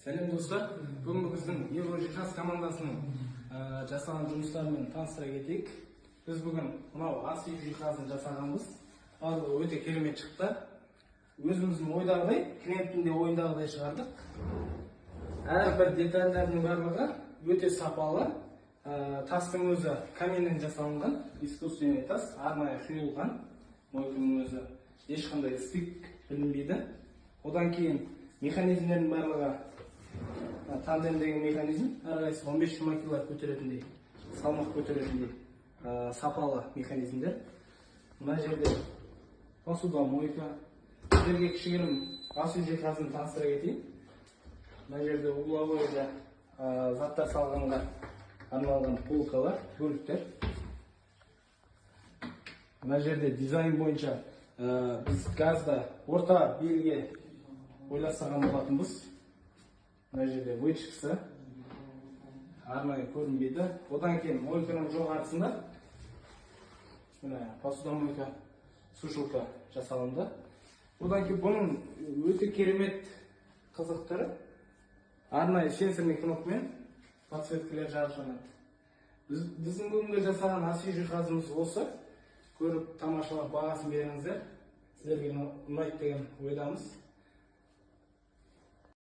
Сәлем достар, бүгін біздің Еврожихаз командасының жасаған жұмыстарымен таныстыра кетейік. Біз бүгін мынау ас үй жиһазын жасағанбыз. Барлығы өте керемет шықты. Өзіміздің ойдағыдай, клиенттің де ойындағыдай шығардық. Әрбір детальдардың барлығы өте сапалы. Тастың өзі каменнен жасалынған, искусственный тас, арнайы құйылған. Мойканың өзі ешқандай стык білінбейді. Одан кейін механизмдердің барлығы тандем деген механизм, әрқайсысы 15-20 кг көтеретіндей, салмақ көтеретіндей сапалы механизмдер. Мына жерде посудомойка, сіздерге кішігірім ас үй жиһазын таныстыра кетейін. Мына жерде угловойда заттар салғанға арналған полкалар, бөліктер. Мына жерде дизайн бойынша біз газда орта белге ойластырған болатынбыз. Мына жерде вытяжкасы арнайы көрінбейді. Одан кейін мойканың жоғарысында посудомойка, сушилка жасалынды. Одан кейін бұның өте керемет қызықтары арнайы сенсорный кнопкамен подсветкалар жарықтанады. Біздің бүгінгі жасаған ас үй жиһазымыз осы. Көріп тамашалап бағасын беріңіздер. Сіздерге ұнайды деген ойдамыз.